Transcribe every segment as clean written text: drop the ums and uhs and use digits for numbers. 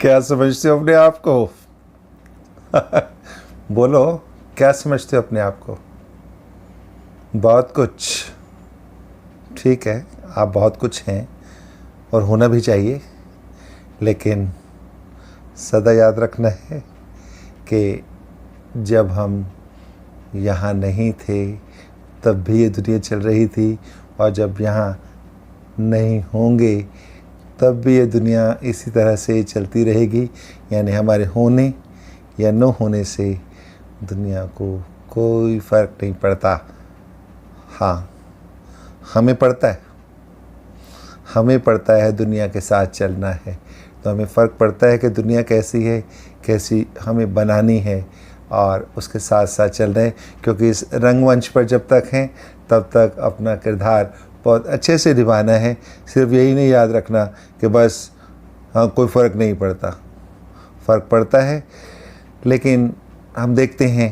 क्या समझते हो अपने आप को? बोलो, क्या समझते हो अपने आप को? बहुत कुछ। ठीक है, आप बहुत कुछ हैं और होना भी चाहिए, लेकिन सदा याद रखना है कि जब हम यहाँ नहीं थे तब भी ये दुनिया चल रही थी, और जब यहाँ नहीं होंगे तब भी ये दुनिया इसी तरह से चलती रहेगी। यानी हमारे होने या न होने से दुनिया को कोई फ़र्क नहीं पड़ता। हाँ, हमें पड़ता है, हमें पड़ता है दुनिया के साथ चलना है। तो हमें फ़र्क पड़ता है कि दुनिया कैसी है, कैसी हमें बनानी है और उसके साथ साथ चल रहे हैं। क्योंकि इस रंगमंच पर जब तक हैं तब तक अपना किरदार बहुत अच्छे से निभाना है। सिर्फ यही नहीं याद रखना कि बस हाँ कोई फ़र्क नहीं पड़ता। फ़र्क पड़ता है, लेकिन हम देखते हैं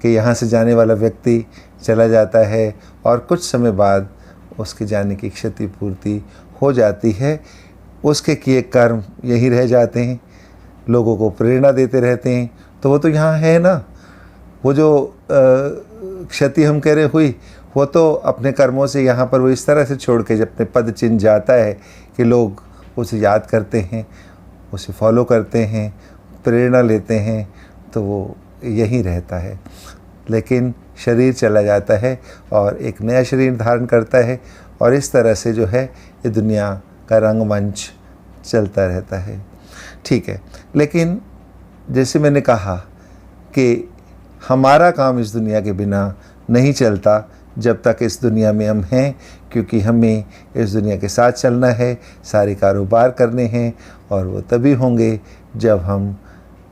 कि यहाँ से जाने वाला व्यक्ति चला जाता है और कुछ समय बाद उसके जाने की क्षतिपूर्ति हो जाती है। उसके किए कर्म यही रह जाते हैं, लोगों को प्रेरणा देते रहते हैं। तो वो तो यहाँ है ना, वो जो क्षति हम कह रहे हुई, वो तो अपने कर्मों से यहाँ पर वो इस तरह से छोड़ के जब अपने पद चिन्ह जाता है कि लोग उसे याद करते हैं, उसे फॉलो करते हैं, प्रेरणा लेते हैं, तो वो यहीं रहता है। लेकिन शरीर चला जाता है और एक नया शरीर धारण करता है, और इस तरह से जो है ये दुनिया का रंगमंच चलता रहता है। ठीक है, लेकिन जैसे मैंने कहा कि हमारा काम इस दुनिया के बिना नहीं चलता जब तक इस दुनिया में हम हैं, क्योंकि हमें इस दुनिया के साथ चलना है, सारे कारोबार करने हैं, और वो तभी होंगे जब हम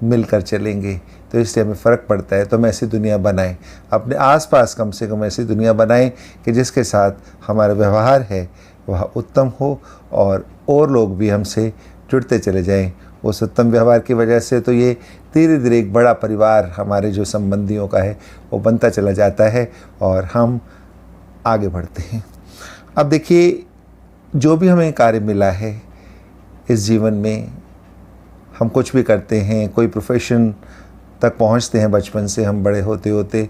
मिलकर चलेंगे। तो इसलिए हमें फ़र्क पड़ता है। तो हम ऐसी दुनिया बनाएं, अपने आसपास कम से कम ऐसी दुनिया बनाएं कि जिसके साथ हमारा व्यवहार है वह उत्तम हो, और लोग भी हमसे जुड़ते चले जाएं। उस उत्तम व्यवहार की वजह से तो ये धीरे धीरे एक बड़ा परिवार हमारे जो संबंधियों का है वो बनता चला जाता है और हम आगे बढ़ते हैं। अब देखिए, जो भी हमें कार्य मिला है इस जीवन में, हम कुछ भी करते हैं, कोई प्रोफेशन तक पहुंचते हैं बचपन से हम बड़े होते होते,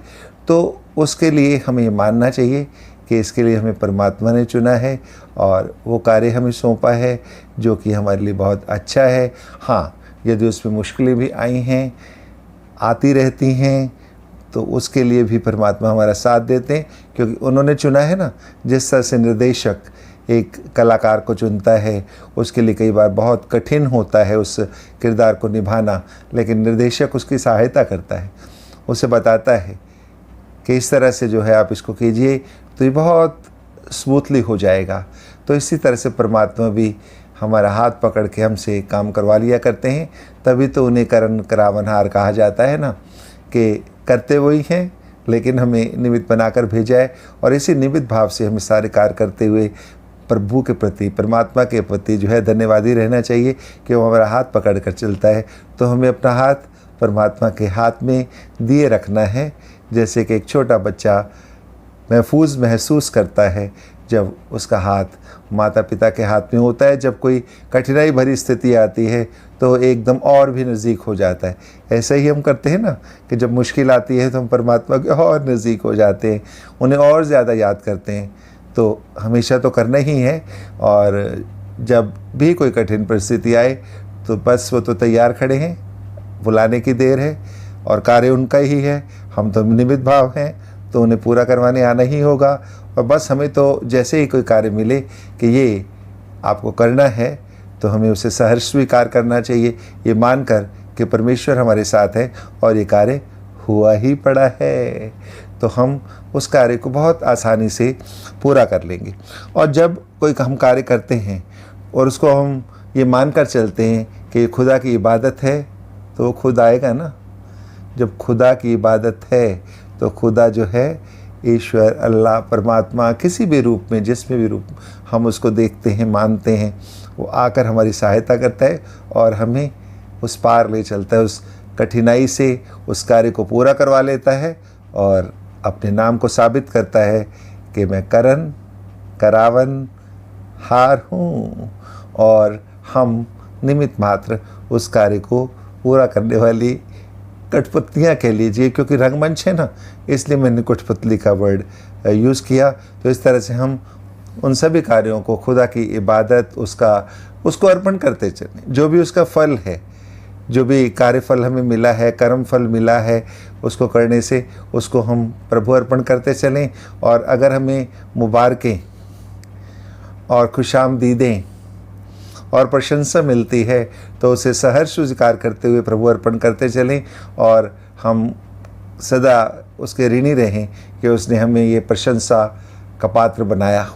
तो उसके लिए हमें ये मानना चाहिए कि इसके लिए हमें परमात्मा ने चुना है और वो कार्य हमें सौंपा है जो कि हमारे लिए बहुत अच्छा है। हाँ, यदि उसमें मुश्किलें भी आई हैं, आती रहती हैं, तो उसके लिए भी परमात्मा हमारा साथ देते हैं, क्योंकि उन्होंने चुना है ना। जिस तरह से निर्देशक एक कलाकार को चुनता है, उसके लिए कई बार बहुत कठिन होता है उस किरदार को निभाना, लेकिन निर्देशक उसकी सहायता करता है, उसे बताता है कि इस तरह से जो है आप इसको कीजिए तो ये बहुत स्मूथली हो जाएगा। तो इसी तरह से परमात्मा भी हमारा हाथ पकड़ के हमसे काम करवा लिया करते हैं। तभी तो उन्हें करण करावनहार कहा जाता है ना, कि करते वही हैं लेकिन हमें निमित्त बनाकर भेजा है। और इसी निमित्त भाव से हमें सारे कार्य करते हुए प्रभु के प्रति, परमात्मा के प्रति जो है धन्यवादी रहना चाहिए कि वो हमारा हाथ पकड़ कर चलता है। तो हमें अपना हाथ परमात्मा के हाथ में दिए रखना है, जैसे कि एक छोटा बच्चा महसूस करता है जब उसका हाथ माता पिता के हाथ में होता है। जब कोई कठिनाई भरी स्थिति आती है तो एकदम और भी नज़दीक हो जाता है। ऐसा ही हम करते हैं ना, कि जब मुश्किल आती है तो हम परमात्मा के और नज़दीक हो जाते हैं, उन्हें और ज़्यादा याद करते हैं। तो हमेशा तो करना ही है, और जब भी कोई कठिन परिस्थिति आए तो बस वो तो तैयार खड़े हैं, बुलाने की देर है, और कार्य उनका ही है। हम तो निमित्त भाव हैं, तो उन्हें पूरा करवाने आना ही होगा। और बस हमें तो जैसे ही कोई कार्य मिले कि ये आपको करना है, तो हमें उसे सहर्ष स्वीकार करना चाहिए, ये मानकर कि परमेश्वर हमारे साथ है और ये कार्य हुआ ही पड़ा है। तो हम उस कार्य को बहुत आसानी से पूरा कर लेंगे। और जब कोई हम कार्य करते हैं और उसको हम ये मानकर चलते हैं कि ये खुदा की इबादत है, तो वो खुद आएगा ना। जब खुदा की इबादत है तो खुदा जो है, ईश्वर, अल्लाह, परमात्मा, किसी भी रूप में, जिसमें भी रूप हम उसको देखते हैं, मानते हैं, वो आकर हमारी सहायता करता है और हमें उस पार ले चलता है, उस कठिनाई से उस कार्य को पूरा करवा लेता है और अपने नाम को साबित करता है कि मैं करण करावन हार हूँ। और हम निमित्त मात्र उस कार्य को पूरा करने वाली कठपुतलियाँ कह लीजिए, क्योंकि रंगमंच है ना, इसलिए मैंने कठपुतली का वर्ड यूज़ किया। तो इस तरह से हम उन सभी कार्यों को खुदा की इबादत उसको अर्पण करते चलें। जो भी उसका फल है, जो भी कार्यफल हमें मिला है, कर्म फल मिला है, उसको करने से उसको हम प्रभु अर्पण करते चलें। और अगर हमें मुबारकें और खुशामदीदें और प्रशंसा मिलती है तो उसे सहर्ष स्वीकार करते हुए प्रभु अर्पण करते चलें, और हम सदा उसके ऋणी रहें कि उसने हमें ये प्रशंसा का पात्र बनाया,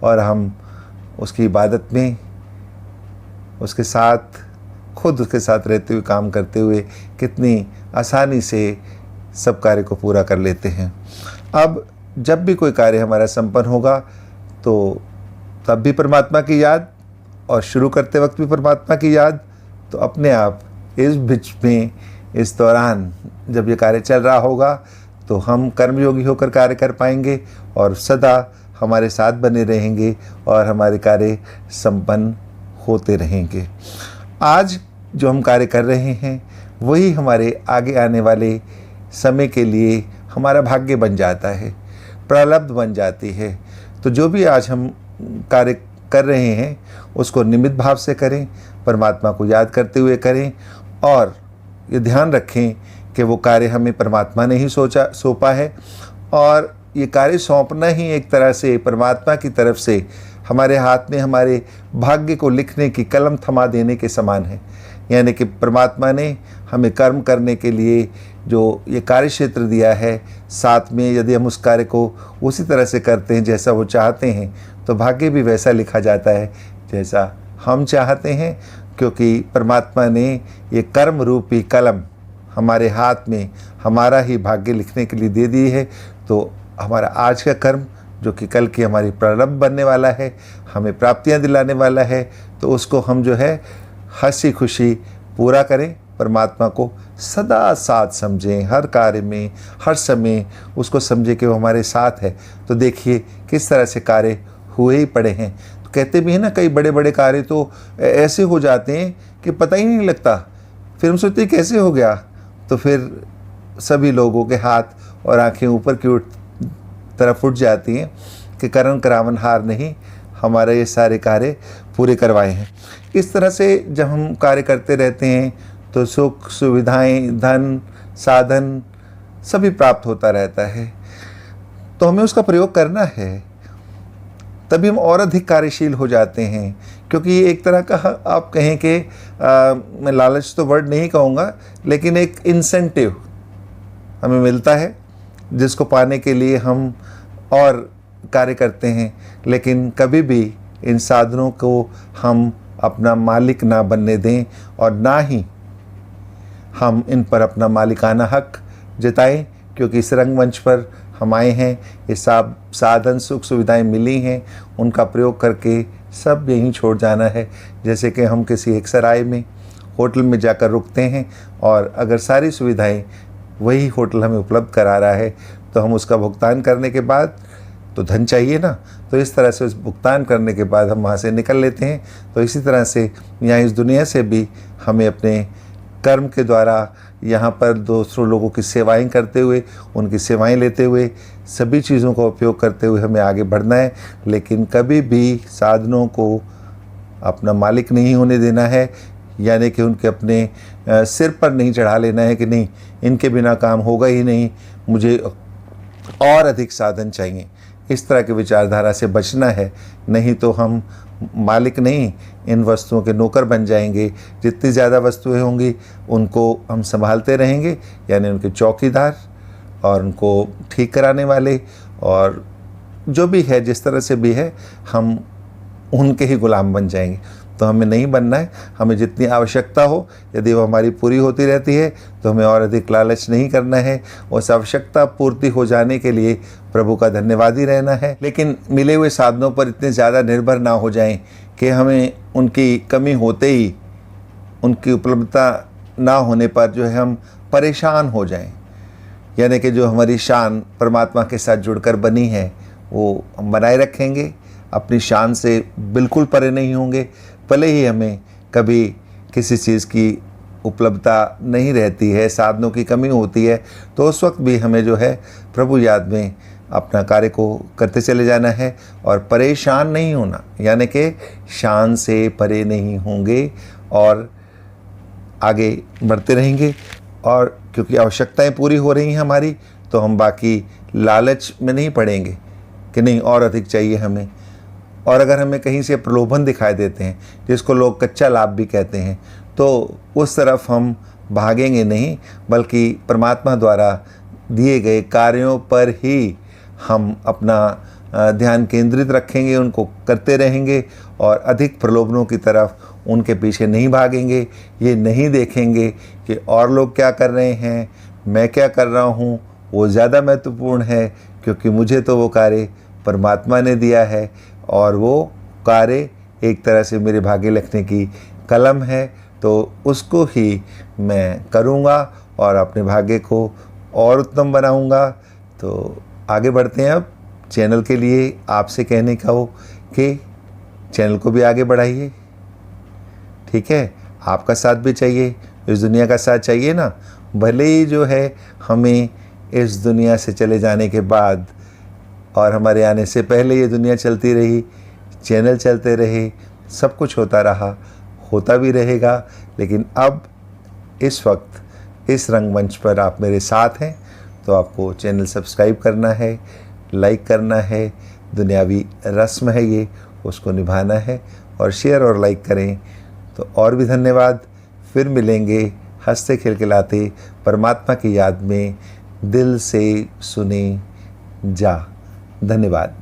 और हम उसकी इबादत में उसके साथ खुद उसके साथ रहते हुए काम करते हुए कितनी आसानी से सब कार्य को पूरा कर लेते हैं। अब जब भी कोई कार्य हमारा संपन्न होगा तो तब भी परमात्मा की याद, और शुरू करते वक्त भी परमात्मा की याद। तो अपने आप इस बीच में, इस दौरान जब ये कार्य चल रहा होगा तो हम कर्मयोगी होकर कार्य कर पाएंगे और सदा हमारे साथ बने रहेंगे और हमारे कार्य संपन्न होते रहेंगे। आज जो हम कार्य कर रहे हैं वही हमारे आगे आने वाले समय के लिए हमारा भाग्य बन जाता है, प्रारब्ध बन जाती है। तो जो भी आज हम कार्य कर रहे हैं उसको निमित्त भाव से करें, परमात्मा को याद करते हुए करें, और ये ध्यान रखें कि वो कार्य हमें परमात्मा ने ही सौंपा है, और ये कार्य सौंपना ही एक तरह से परमात्मा की तरफ से हमारे हाथ में हमारे भाग्य को लिखने की कलम थमा देने के समान है। यानी कि परमात्मा ने हमें कर्म करने के लिए जो ये कार्य क्षेत्र दिया है, साथ में यदि हम उस कार्य को उसी तरह से करते हैं जैसा वो चाहते हैं तो भाग्य भी वैसा लिखा जाता है जैसा हम चाहते हैं, क्योंकि परमात्मा ने ये कर्म रूपी कलम हमारे हाथ में हमारा ही भाग्य लिखने के लिए दे दी है। तो हमारा आज का कर्म जो कि कल की हमारी प्रारंभ बनने वाला है, हमें प्राप्तियां दिलाने वाला है, तो उसको हम जो है हंसी खुशी पूरा करें, परमात्मा को सदा साथ समझें, हर कार्य में हर समय उसको समझें कि वो हमारे साथ है। तो देखिए किस तरह से कार्य हुए ही पड़े हैं। तो कहते भी हैं ना, कई बड़े बड़े कार्य तो ऐसे हो जाते हैं कि पता ही नहीं लगता, फिर हम सोचते कैसे हो गया। तो फिर सभी लोगों के हाथ और आंखें ऊपर की तरफ उठ जाती हैं कि करण करावन हार नहीं, हमारे ये सारे कार्य पूरे करवाए हैं। इस तरह से जब हम कार्य करते रहते हैं तो सुख सुविधाएं, धन, साधन सभी प्राप्त होता रहता है। तो हमें उसका प्रयोग करना है, तभी हम और अधिक कार्यशील हो जाते हैं। क्योंकि एक तरह का आप कहें कि मैं लालच तो वर्ड नहीं कहूँगा, लेकिन एक इंसेंटिव हमें मिलता है जिसको पाने के लिए हम और कार्य करते हैं। लेकिन कभी भी इन साधनों को हम अपना मालिक ना बनने दें, और ना ही हम इन पर अपना मालिकाना हक जताएं, क्योंकि इस रंगमंच पर हम आए हैं, ये सब साधन सुख सुविधाएं मिली हैं, उनका प्रयोग करके सब यहीं छोड़ जाना है। जैसे कि हम किसी एक सराय में, होटल में जाकर रुकते हैं, और अगर सारी सुविधाएं वही होटल हमें उपलब्ध करा रहा है तो हम उसका भुगतान करने के बाद, तो धन चाहिए ना, तो इस तरह से उस भुगतान करने के बाद हम वहाँ से निकल लेते हैं। तो इसी तरह से यहाँ इस दुनिया से भी हमें अपने कर्म के द्वारा यहाँ पर दूसरों लोगों की सेवाएं करते हुए, उनकी सेवाएं लेते हुए, सभी चीज़ों का उपयोग करते हुए हमें आगे बढ़ना है। लेकिन कभी भी साधनों को अपना मालिक नहीं होने देना है, यानी कि उनके अपने सिर पर नहीं चढ़ा लेना है कि नहीं इनके बिना काम होगा ही नहीं, मुझे और अधिक साधन चाहिए। इस तरह की विचारधारा से बचना है, नहीं तो हम मालिक नहीं, इन वस्तुओं के नौकर बन जाएंगे। जितनी ज़्यादा वस्तुएं होंगी उनको हम संभालते रहेंगे, यानी उनके चौकीदार और उनको ठीक कराने वाले, और जो भी है जिस तरह से भी है हम उनके ही गुलाम बन जाएंगे। तो हमें नहीं बनना है। हमें जितनी आवश्यकता हो, यदि वो हमारी पूरी होती रहती है तो हमें और अधिक लालच नहीं करना है। उस आवश्यकता पूर्ति हो जाने के लिए प्रभु का धन्यवादी रहना है। लेकिन मिले हुए साधनों पर इतने ज़्यादा निर्भर ना हो जाएं कि हमें उनकी कमी होते ही, उनकी उपलब्धता ना होने पर जो है हम परेशान हो जाएं। यानी कि जो हमारी शान परमात्मा के साथ जुड़कर बनी है वो हम बनाए रखेंगे, अपनी शान से बिल्कुल परे नहीं होंगे। भले ही हमें कभी किसी चीज़ की उपलब्धता नहीं रहती है, साधनों की कमी होती है, तो उस वक्त भी हमें जो है प्रभु याद में अपना कार्य को करते चले जाना है और परेशान नहीं होना, यानी कि शान से परे नहीं होंगे और आगे बढ़ते रहेंगे। और क्योंकि आवश्यकताएं पूरी हो रही हैं हमारी, तो हम बाकी लालच में नहीं पड़ेंगे कि नहीं और अधिक चाहिए हमें। और अगर हमें कहीं से प्रलोभन दिखाई देते हैं, जिसको लोग कच्चा लाभ भी कहते हैं, तो उस तरफ हम भागेंगे नहीं, बल्कि परमात्मा द्वारा दिए गए कार्यों पर ही हम अपना ध्यान केंद्रित रखेंगे, उनको करते रहेंगे और अधिक प्रलोभनों की तरफ उनके पीछे नहीं भागेंगे। ये नहीं देखेंगे कि और लोग क्या कर रहे हैं, मैं क्या कर रहा हूँ, वो ज़्यादा महत्वपूर्ण है, क्योंकि मुझे तो वो कार्य परमात्मा ने दिया है और वो कार्य एक तरह से मेरे भाग्य लिखने की कलम है, तो उसको ही मैं करूँगा और अपने भाग्य को और उत्तम बनाऊँगा। तो आगे बढ़ते हैं। अब चैनल के लिए आपसे कहने का हो कि चैनल को भी आगे बढ़ाइए, ठीक है। आपका साथ भी चाहिए, इस दुनिया का साथ चाहिए ना। भले ही जो है हमें इस दुनिया से चले जाने के बाद और हमारे आने से पहले ये दुनिया चलती रही, चैनल चलते रहे, सब कुछ होता रहा, होता भी रहेगा, लेकिन अब इस वक्त इस रंगमंच पर आप मेरे साथ हैं, तो आपको चैनल सब्सक्राइब करना है, लाइक करना है। दुनियावी रस्म है ये, उसको निभाना है और शेयर और लाइक करें। तो और भी धन्यवाद। फिर मिलेंगे हंसते खिलखिलाते परमात्मा की याद में। दिल से सुने जा। धन्यवाद।